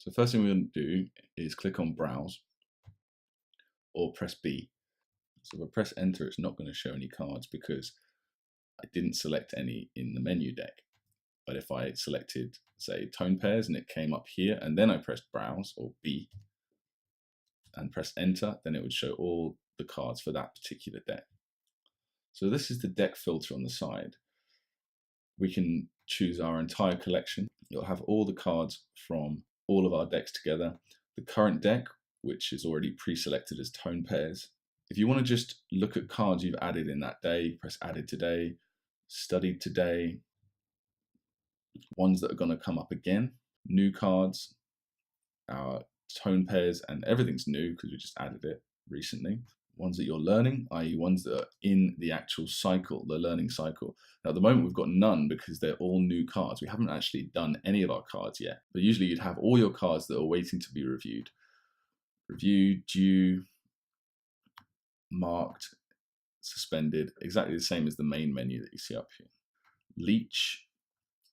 So the first thing we're going to do is click on Browse or press B. So if I press Enter, it's not going to show any cards because I didn't select any in the menu deck. But if I selected, say, tone pairs and it came up here, and then I pressed Browse or B and press Enter, then it would show all the cards for that particular deck. So this is the deck filter on the side. We can choose our entire collection. You'll have all the cards from all of our decks together. The current deck, which is already pre-selected as tone pairs. If you want to just look at cards you've added in that day, press Added Today, Studied Today, ones that are going to come up again, new cards, our tone pairs, and everything's new because we just added it recently. Ones that you're learning, i.e. ones that are in the actual cycle, the learning cycle. Now at the moment we've got none because they're all new cards. We haven't actually done any of our cards yet, but usually you'd have all your cards that are waiting to be reviewed. Reviewed, due, marked, suspended, exactly the same as the main menu that you see up here. Leech.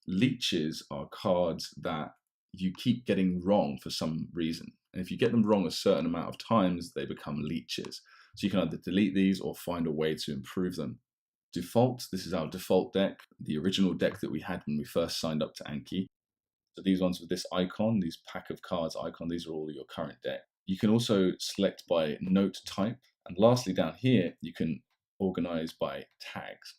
Leeches are cards that you keep getting wrong for some reason. And if you get them wrong a certain amount of times, they become leeches. So you can either delete these or find a way to improve them. Default, this is our default deck, the original deck that we had when we first signed up to Anki. So these ones with this icon, these pack of cards icon, these are all your current deck. You can also select by note type. And lastly, down here, you can organize by tags.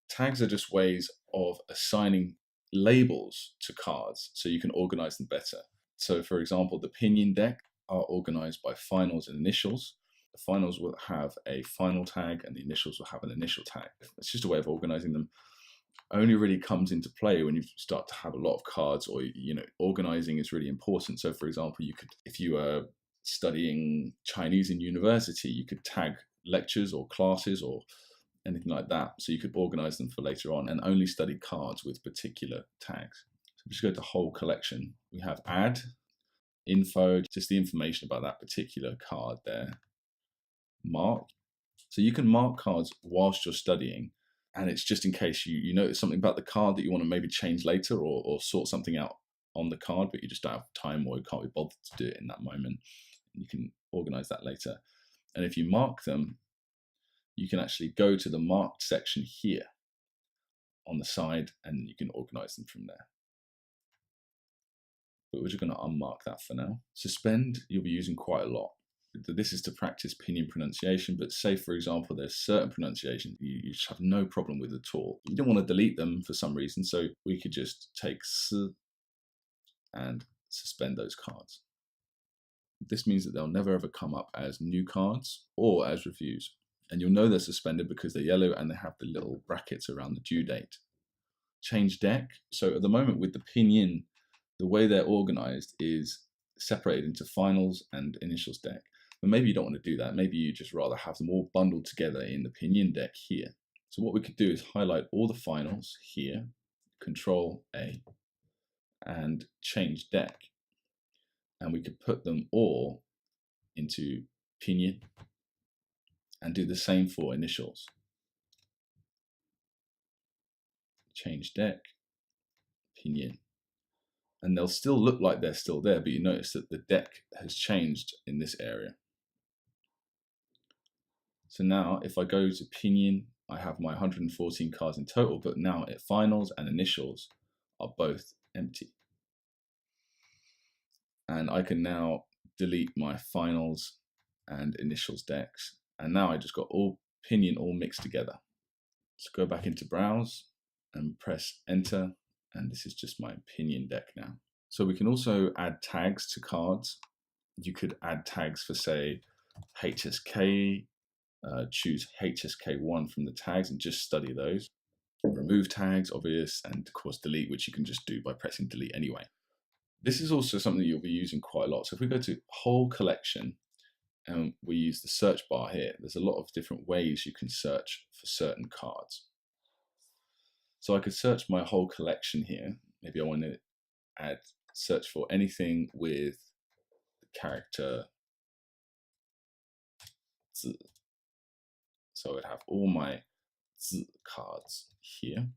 Tags are just ways of assigning labels to cards so you can organize them better. So for example, the pinion deck are organized by finals and initials. The finals will have a final tag and the initials will have an initial tag. It's just a way of organizing them. Only really comes into play when you start to have a lot of cards, or organizing is really important. So for example, you could, if you are studying Chinese in university, you could tag lectures or classes or anything like that, so you could organize them for later on and only study cards with particular tags. So just go to whole collection. We have add, info, just the information about that particular card there. Mark. So you can mark cards whilst you're studying, and it's just in case you notice something about the card that you want to maybe change later or sort something out on the card, but you just don't have time or you can't be bothered to do it in that moment. You can organize that later. And if you mark them, you can actually go to the marked section here on the side and you can organize them from there. But we're just going to unmark that for now. Suspend, you'll be using quite a lot. This is to practice pinion pronunciation, but say for example there's certain pronunciations you just have no problem with at all. You don't want to delete them for some reason, so we could just take S and suspend those cards. This means that they'll never ever come up as new cards or as reviews. And you'll know they're suspended because they're yellow and they have the little brackets around the due date. Change deck. So at the moment with the pinion, the way they're organized is separated into finals and initials deck. But maybe you don't want to do that. Maybe you just rather have them all bundled together in the pinion deck here. So what we could do is highlight all the finals here, Control A, and change deck. And we could put them all into pinion and do the same for initials. Change deck, pinion. And they'll still look like they're still there, but you notice that the deck has changed in this area. So now if I go to pinion, I have my 114 cards in total, but now finals and initials are both empty. And I can now delete my finals and initials decks. And now I just got all pinion all mixed together. So go back into browse and press enter. And this is just my pinion deck now. So we can also add tags to cards. You could add tags for say HSK, choose HSK1 from the tags and just study those. Remove tags, obvious, and of course delete, which you can just do by pressing delete anyway. This is also something you'll be using quite a lot. So if we go to whole collection and we use the search bar here, there's a lot of different ways you can search for certain cards. So I could search my whole collection here. Maybe I want to search for anything with the character Z. So I'd have all my Z cards here.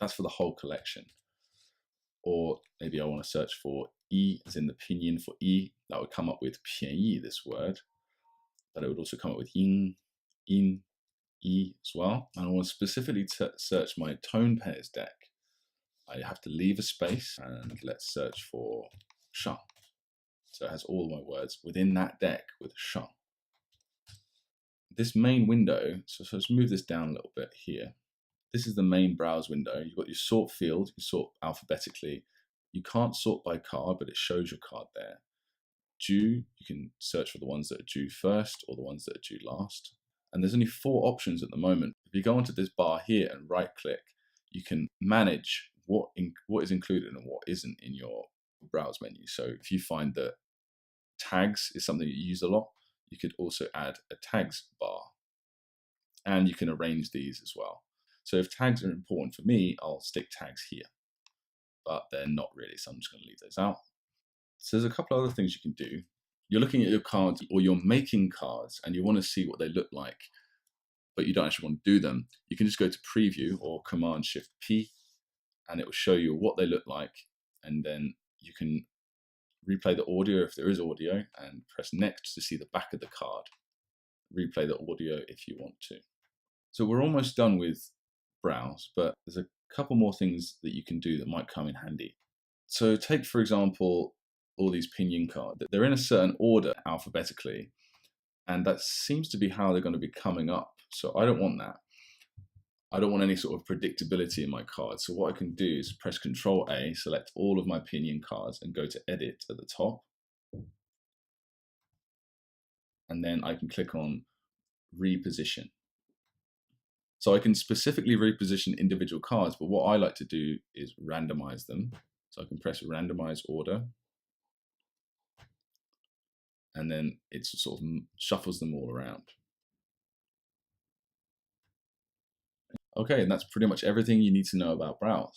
That's for the whole collection. Or maybe I want to search for E as in the pinyin for E, that would come up with 便宜, this word. But it would also come up with yin, in, E as well. And I want to specifically search my tone pairs deck. I have to leave a space and let's search for sha. So it has all my words within that deck with sha. This main window, so let's move this down a little bit here. This is the main browse window. You've got your sort field, you sort alphabetically. You can't sort by card, but it shows your card there. Due, you can search for the ones that are due first or the ones that are due last. And there's only 4 options at the moment. If you go onto this bar here and right click, you can manage what is included and what isn't in your browse menu. So if you find that tags is something you use a lot, you could also add a tags bar. And you can arrange these as well. So if tags are important for me, I'll stick tags here. But they're not really, so I'm just going to leave those out. So there's a couple of other things you can do. You're looking at your cards or you're making cards and you want to see what they look like, but you don't actually want to do them. You can just go to preview or Command Shift P and it will show you what they look like. And then you can replay the audio if there is audio and press next to see the back of the card. Replay the audio if you want to. So we're almost done with browse, but there's a couple more things that you can do that might come in handy. So take, for example, all these pinion cards. They're in a certain order alphabetically, and that seems to be how they're going to be coming up. So I don't want that. I don't want any sort of predictability in my cards. So what I can do is press Control A, select all of my pinion cards and go to Edit at the top. And then I can click on Reposition. So I can specifically reposition individual cards, but what I like to do is randomize them. So I can press Randomize Order. And then it sort of shuffles them all around. Okay, and that's pretty much everything you need to know about browse.